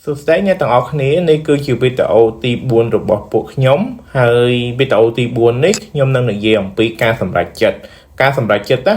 សួស្តីអ្នកទាំងអស់គ្នានេះគឺជាវីដេអូទី4របស់ពួកខ្ញុំហើយវីដេអូទី4នេះខ្ញុំនឹងនិយាយអំពីការសម្រេចចិត្ត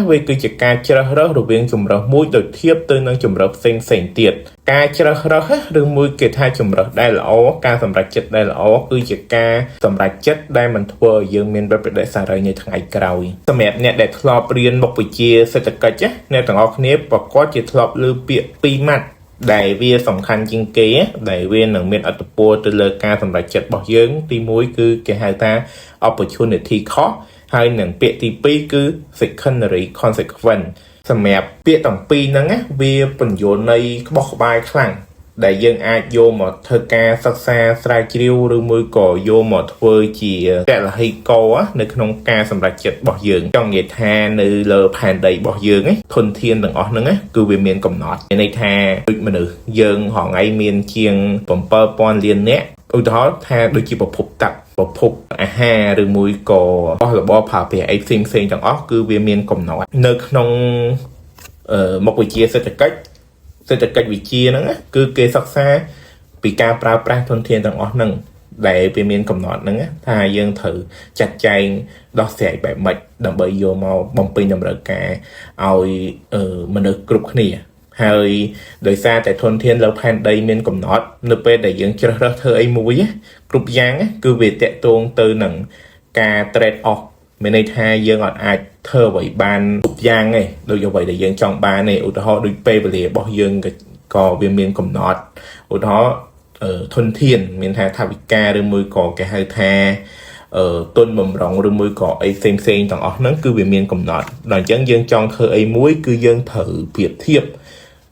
វាគឺជាការជ្រើសរើសរវាងជម្រើសមួយដូចធៀបទៅនឹងជម្រើសផ្សេងទៀតការជ្រើសរើសឬមួយគេថាជម្រើសដែលល្អការសម្រេចចិត្តដែលល្អគឺជាការសម្រេចចិត្តដែលមិនធ្វើឲ្យយើងមានប្រតិបត្តិសារីនៅថ្ងៃក្រោយសម្រាប់អ្នកដែលធ្លាប់រៀនមុខវិជ្ជាសេដ្ឋកិច្ចអ្នកទាំងអស់គ្នាប្រកាសជាធ្លាប់ឮពាក្យពីរម៉ាត់ដែលវាសំខាន់ជាងគេដែលវានឹងមានឥទ្ធិពលទៅលើការសម្រេចចិត្តរបស់យើងទី1គឺគេហៅថា opportunity cost ហើយនឹងពាក្យទី2គឺ secondary consequence សម្រាប់ពាក្យទាំងពីរហ្នឹងវាបញ្យល់ន័យក្បោះក្បាយខ្លាំងដែលយើងអាចយកមកធ្វើការសិក្សាស្រាវជ្រាវឬមួយក៏យកមកធ្វើជាតលហិកោនៅក្នុងការសម្រេចចិត្តរបស់យើងចង់និយាយថានៅលើផែនដីរបស់យើងធនធានទាំងអស់ហ្នឹងគឺវាមានកំណត់មានន័យថាដូចមនុស្សយើងហងៃមានជាង 7,000 លាននាក់ឧទាហរណ៍ថាដូចជាប្រភពទឹកប្រភពអាហារឬមួយក៏របស់របរប្រើប្រាស់អីផ្សេងទាំងអស់គឺវាមានកំណត់នៅក្នុងមុខវិជ្ជាសេដ្ឋកិច្ចវិទ្យាហ្នឹងគឺគេសិក្សាពីការប្រើប្រាស់ធនធានទាំងអស់ហ្នឹងដែលវាមានកំណត់ហ្នឹងថាយើងត្រូវចាត់ចែងដោះស្រាយបែបម៉េចដើម្បីយកមកបំពេញតម្រូវការឲ្យមនុស្សគ្រប់គ្នាហើយដោយសារតែធនធានលើផែនដីមានកំណត់នៅពេលដែលយើងជ្រើសរើសធ្វើអីមួយគ្រប់យ៉ាងគឺវាតាក់ទងទៅនឹងការ trade off មានន័យថាយើងអាចធ្វើអ្វីបានគ្រប់យ៉ាងទេដូចអ្វីដែលយើងចង់បានទេឧទាហរណ៍ដូចពេលវេលារបស់យើងក៏វាមានកំណត់ឧទាហរណ៍ធនធានមានថាថវិកាឬមួយក៏គេហៅថាទុនបំរុងឬមួយក៏អីផ្សេងទាំងអស់ហ្នឹងគឺវាមានកំណត់ដល់អញ្ចឹងយើងចង់ធ្វើអីមួយគឺយើងត្រូវប្រៀបធៀប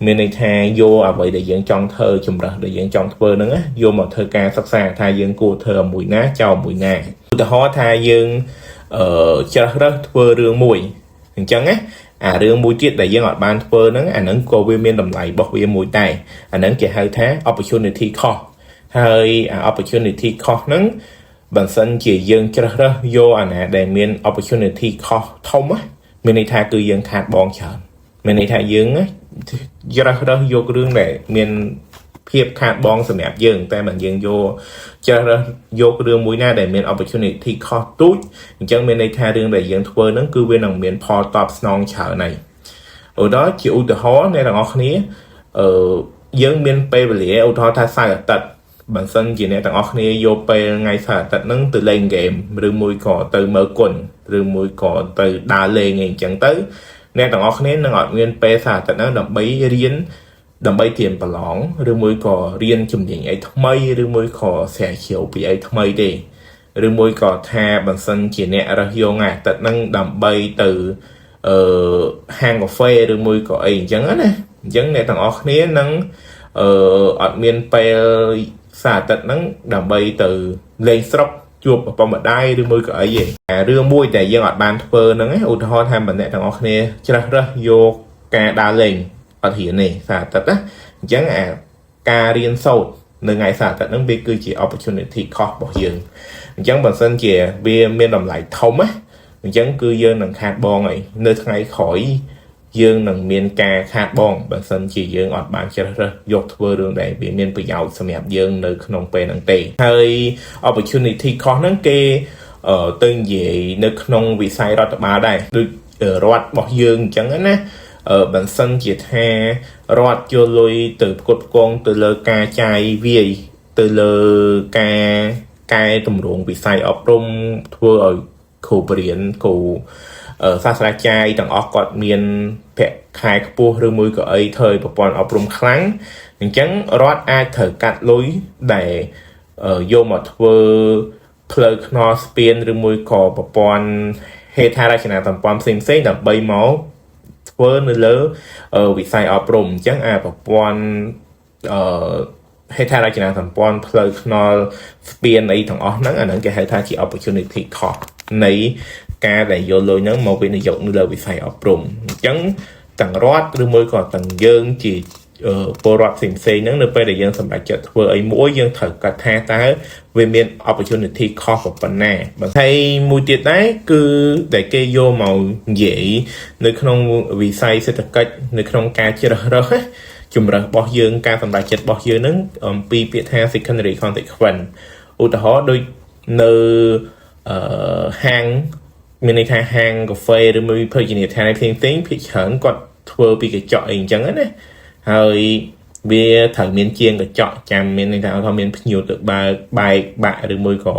មានន័យថាយកអ្វីដែលយើងចង់ធ្វើជំរើសដែលយើងចង់ធ្វើហ្នឹងយកមកធ្វើការសិក្សាថាយើងគួរធ្វើមួយណាចោលមួយណាឧទាហរណ៍ថាយើងជ្រើសរើសធ្វើរឿងមួយអញ្ចឹងអារឿងមួយទៀតដែលយើងអត់បានធ្វើហ្នឹងអាហ្នឹងក៏វាមានតម្លៃរបស់វាមួយដែរអាហ្នឹងគេហៅថា opportunity cost ហើយ opportunity cost ហ្នឹងបើសិនជាយើងជ្រើសរើសយកអាណាដែលមាន opportunity cost ធំមានន័យថាគឺយើងខាតបង់ច្រើនមានន័យថាយើងជ្រើសរើសយករឿងដែលមានភាពខាតបង់សម្រាប់យើងតែបើយើងជ្រើសរើសយករឿងមួយណាដែលមាន opportunity cost ទូចអញ្ចឹងមានន័យថារឿងដែលយើងធ្វើហ្នឹងគឺវានឹងមានផលតបស្នងច្រើនហើយជាឧទាហរណ៍អ្នកទាំងអស់គ្នាយើងមានពេលវេលាឧទាហរណ៍ថាសៅរ៍អាទិត្យបើសិនជាអ្នកទាំងអស់គ្នាយកពេលថ្ងៃសៅរ៍អាទិត្យហ្នឹងទៅលេងហ្គេមឬមួយក៏ទៅមើលគុនឬមួយក៏ទៅដើរលេងអីអញ្ចឹងទៅអ្នកទាំងអស់គ្នានឹងអត់មានពេលសៅរ៍អាទិត្យហ្នឹងដើម្បីរៀនដើម្បីត្រៀមប្រឡងឬមួយក៏រៀនជំនាញអីថ្មីឬមួយក៏ស្រាវជ្រាវពីអីថ្មីទេឬមួយក៏ថាបើសិនជាអ្នករើសយកអាទិត្យហ្នឹងដើម្បីទៅហាងកាហ្វេឬមួយក៏អីអញ្ចឹងណាអញ្ចឹងអ្នកទាំងអស់គ្នានឹងអត់មានពេលសៅរ៍អាទិត្យហ្នឹងដើម្បីទៅលេងស្រុកជួបប្រពន្ធម្ដាយឬមួយក៏អីទេរឿងមួយដែលយើងអត់បានធ្វើហ្នឹងឧទាហរណ៍ថាបើអ្នកទាំងអស់គ្នាជ្រើសរើសយកការដើរលេងអត់រៀនទេសៅរ៍អាទិត្យណាអញ្ចឹងការរៀនសូត្រនៅថ្ងៃសៅរ៍អាទិត្យហ្នឹងវាគឺជា opportunity cost របស់យើងអញ្ចឹងបើសិនជាវាមានតម្លៃធំអញ្ចឹងគឺយើងនឹងខាតបង់ហើយនៅថ្ងៃក្រោយយើងនឹងមានការខាតបង់បើសិនជាយើងអត់បានជ្រើសរើសយកធ្វើរឿងដែលវាមានប្រយោជន៍សម្រាប់យើងនៅក្នុងពេលហ្នឹងទេហើយ opportunity cost ហ្នឹងគេទៅនិយាយនៅក្នុងវិស័យរដ្ឋបាលដែរដូចរដ្ឋរបស់យើងអញ្ចឹងណាបើសិនជាថារដ្ឋយកលុយទៅផ្គត់ផ្គង់ទៅលើការចាយវាយទៅលើការកែតម្រង់វិស័យអប់រំធ្វើឲ្យគ្រូបរិញ្ញាគ្រូសាស្ត្រាចារ្យទាំងអស់គាត់មានប្រាក់ខែខ្ពស់ឬមួយក៏អីធ្វើឲ្យប្រព័ន្ធអប់រំខ្លាំងអញ្ចឹងរដ្ឋអាចត្រូវកាត់លុយដែលយកមកធ្វើផ្លូវថ្នល់ស្ពានឬមួយក៏ប្រព័ន្ធហេដ្ឋារចនាសម្ព័ន្ធផ្សេងដើម្បីមកធ្វើនៅលើវិស័យអប់រំអញ្ចឹងប្រព័ន្ធហេដ្ឋារចនាសម្ព័ន្ធផ្លូវថ្នល់ស្ពានអីទាំងអស់ហ្នឹងអាហ្នឹងគេហៅថាជា opportunity cost នៃការដែលយកលុយហ្នឹងមកវិនិយោគនៅលើវិស័យអប់រំអញ្ចឹងទាំងរដ្ឋឬមួយក៏ទាំងយើងជាពលរដ្ឋផ្សេងហ្នឹងនៅពេលដែលយើងសម្រេចចិត្តធ្វើអីមួយយើងត្រូវកាត់ថាតើវាមាន opportunity cost ប៉ុណ្ណាហើយមួយទៀតដែរគឺដែលគេយកមកនិយាយនៅក្នុងវិស័យសេដ្ឋកិច្ចនៅក្នុងការជ្រើសរើស ជំរើសរបស់យើងការសម្រេចចិត្តរបស់យើងហ្នឹងអំពីពាក្យថា secondary consequence ឧទាហរណ៍ដូចនៅហាងមានន័យថាហាងកាហ្វេឬមួយភោជនីយដ្ឋានផ្សេងៗភាគច្រើនគាត់ធ្វើពីកញ្ចក់អីអញ្ចឹងណាហើយវាត្រូវមានជាងកញ្ចក់ចាំមានន័យថាគាត់មានភ្ញៀវទៅបើកបែកបាក់ឬមួយក៏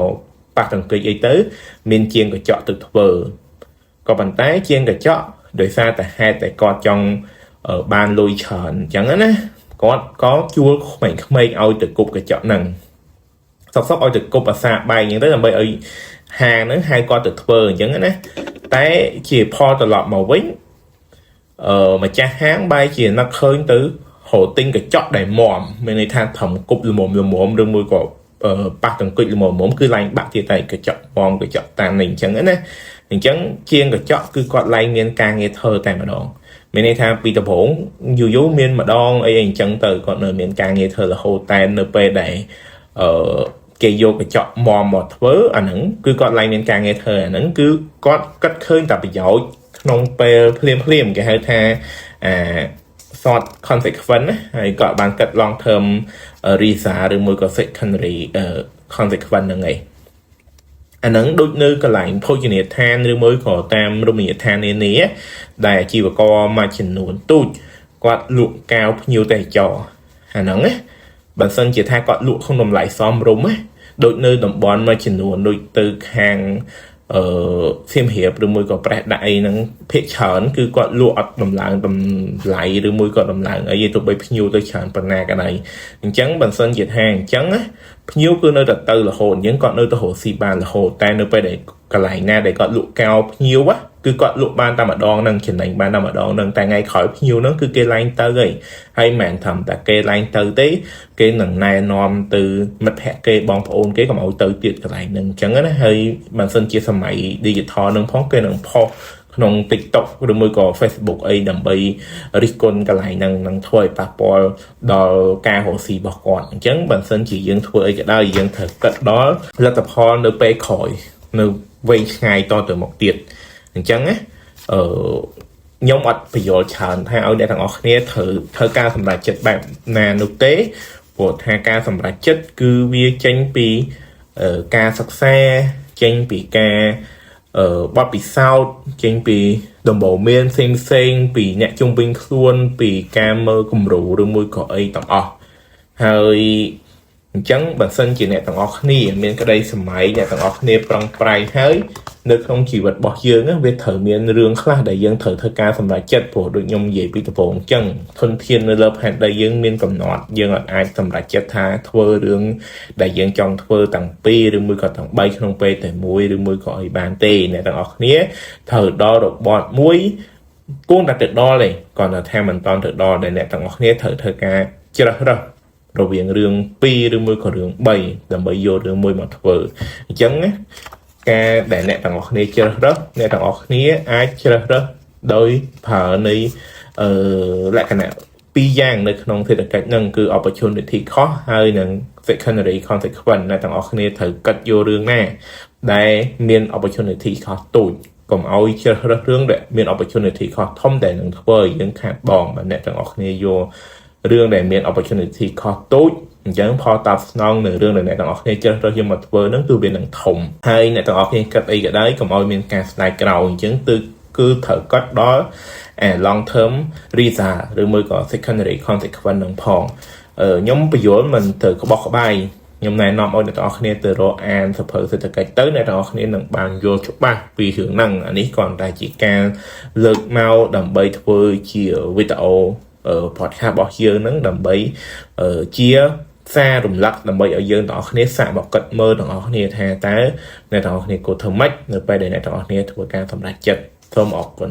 ប៉ះទង្គិចអីទៅមានជាងកញ្ចក់ទៅធ្វើក៏ប៉ុន្តែជាងកញ្ចក់ដោយសារតែហេតុតែគាត់ចង់បានលុយច្រើនអញ្ចឹងណាគាត់ក៏ជួលក្មេងៗឲ្យទៅគប់កញ្ចក់ហ្នឹងសុកឲ្យទៅគប់អាសាបែកអញ្ចឹងទៅដើម្បីឲ្យហាងហ្នឹងហៅគាត់ទៅធ្វើអញ្ចឹងណាតែជាផលត្រឡប់មកវិញម្ចាស់ហាងបែរជានឹកឃើញទៅហៅទិញកញ្ចក់ដែលមាំមានន័យថាធំគប់ល្មមឬមួយក៏ប៉ះទង្គិចល្មមគឺឡើងបាក់ទៀតតែកញ្ចក់មាំកញ្ចក់តាមនេះអញ្ចឹងណាអញ្ចឹងជាងកញ្ចក់គឺគាត់ឡើងមានការងារធ្វើតែម្ដងមានន័យថាពីដំបូងយូរមានម្ដងអីអញ្ចឹងទៅគាត់នៅមានការងារធ្វើរហូតតែនៅពេលដែលគេយកកញ្ចក់មាំមកធ្វើអាហ្នឹងគឺគាត់ឡើងមានការងារធ្វើអាហ្នឹងគឺគាត់គិតឃើញតែប្រយោជន៍ក្នុងពេលភ្លាមគេហៅថាshort consequence ណាហើយគាត់បានគិត long term result ឬមួយក៏ secondary consequence ហ្នឹងឯងអាហ្នឹងដូចនៅកន្លែងភោជនីយដ្ឋានឬមួយក៏តាមរមណីយដ្ឋាននានាដែលអាជីវករមួយចំនួនទូចគាត់លក់កៅភ្ញៀវទេសចរអាហ្នឹងណាបើសិនជាថាគាត់លក់ក្នុងតម្លៃសមរម្យណាដូចនៅតំបន់មួយចំនួនដូចទៅខាងសៀមរាបឬមួយក៏ប្រេះដាក់អីហ្នឹងភាគច្រើនគឺគាត់លក់អត់ដំឡើងតម្លៃឬមួយក៏ដំឡើងអីទៅបីភ្ញៀវទៅច្រើនប៉ុណ្ណាក៏ដោយអញ្ចឹងបើសិនជាថាអញ្ចឹងណាភ្ញៀវគឺនៅតែទៅរហូតអញ្ចឹងគាត់នៅទៅរកស៊ីបានរហូតតែនៅពេលដែលកន្លែងណាដែលគាត់លក់កៅភ្ញៀវគឺគាត់លក់បានតែម្ដងហ្នឹងចំណេញបានតែម្ដងហ្នឹងតែថ្ងៃក្រោយភ្ញៀវហ្នឹងគឺគេឡើងទៅហើយមិនមែនថាតែគេឡើងទៅទេគេនឹងណែនាំទៅមិត្តភក្តិគេបងប្អូនគេកុំឲ្យទៅទៀតកន្លែងហ្នឹងអញ្ចឹងណាហើយបើសិនជាសម័យ digital ហ្នឹងផងគេនឹងផុសក្នុង TikTok ឬមួយក៏ Facebook អីដើម្បីរិះគន់កន្លែងហ្នឹងនឹងធ្វើឲ្យប៉ះពាល់ដល់ការរកស៊ីរបស់គាត់អញ្ចឹងបើសិនជាយើងធ្វើអីក៏ដោយយើងត្រូវគិតដល់លទ្ធផលនៅពេលក្រោយនៅវែងឆ្ងាយតទៅមកទៀតអញ្ចឹងណាខ្ញុំអត់បញ្យល់ច្រើនថាឲ្យអ្នកទាំងអស់គ្នាត្រូវការសម្រេចចិត្តបែបណានោះទេព្រោះថាការសម្រេចចិត្តគឺវាចេញពីការសិក្សាចេញពីការបទពិសោធន៍ចេញពីដំបូន្មានផ្សេងពីអ្នកជុំវិញខ្លួនពីការមើលគំរូឬមួយក៏អីទាំងអស់ហើយអញ្ចឹងបើសិនជាអ្នកទាំងអស់គ្នាមានក្តីសម័យអ្នកទាំងអស់គ្នាប្រឹងប្រែងហើយនៅក្នុងជីវិតរបស់យើងវាត្រូវមានរឿងខ្លះដែលយើងត្រូវធ្វើការសម្រេចចិត្តព្រោះដូចខ្ញុំនិយាយពីដំបូងអញ្ចឹងធនធាននៅលើផែនដីយើងមានកំណត់យើងអាចសម្រេចចិត្តថាធ្វើរឿងដែលយើងចង់ធ្វើទាំងពីរឬមួយក៏ទាំង3ក្នុងពេលតែមួយឬមួយក៏អីបានទេអ្នកទាំងអស់គ្នាត្រូវដល់របត់មួយគួរតែទៅដល់ទេគ្រាន់តែថាមិនតាន់ទៅដល់ដែលអ្នកទាំងអស់គ្នាត្រូវធ្វើការជ្រើសរើសរវាងរឿង2ឬមួយក៏រឿង3ដើម្បីយករឿងមួយមកធ្វើអញ្ចឹងណាការដែលអ្នកទាំងអស់គ្នាជ្រើសរើសអ្នកទាំងអស់គ្នាអាចជ្រើសរើសដោយប្រើនៃលក្ខណៈ2យ៉ាងនៅក្នុងសេដ្ឋកិច្ចហ្នឹងគឺ opportunity cost ហើយនិង secondary consequence អ្នកទាំងអស់គ្នាត្រូវគិតយករឿងណាដែលមាន opportunity cost ទូចកុំឲ្យជ្រើសរើសរឿងដែលមាន opportunity cost ធំដែលនឹងធ្វើឲ្យយើងខាតបង់បើអ្នកទាំងអស់គ្នាយករឿងដែលមាន opportunity cost តូចអញ្ចឹងផលតបស្នងនៅរឿងដែលអ្នកទាំងអស់គ្នាជ្រើសរើសយកមកធ្វើហ្នឹងគឺវានឹងធំហើយអ្នកទាំងអស់គ្នាគិតអីក៏ដោយកុំឲ្យមានការស្ដាយក្រោយអញ្ចឹងគឺត្រូវគិតដល់ long term result ឬមួយក៏ secondary consequence នឹងផងខ្ញុំបញ្យល់មិនត្រូវក្បោះក្បាយខ្ញុំណែនាំឲ្យអ្នកទាំងអស់គ្នាទៅរកអានសភៅសេដ្ឋកិច្ចទៅអ្នកទាំងអស់គ្នានឹងបានយល់ច្បាស់ពីរឿងហ្នឹងអានេះគ្រាន់តែជាការលើកមកដើម្បីធ្វើជាវីដេអូpodcast របស់យើងហ្នឹងដើម្បីជាសាររំលឹកដើម្បីឲ្យយើងទាំងអស់គ្នាសាកមកគិតមើលទាំងអស់គ្នាថាតើអ្នកទាំងអស់គ្នាគួរធ្វើម៉េចនៅពេលដែលអ្នកទាំងអស់គ្នាធ្វើការសម្រេចចិត្តសូមអរគុណ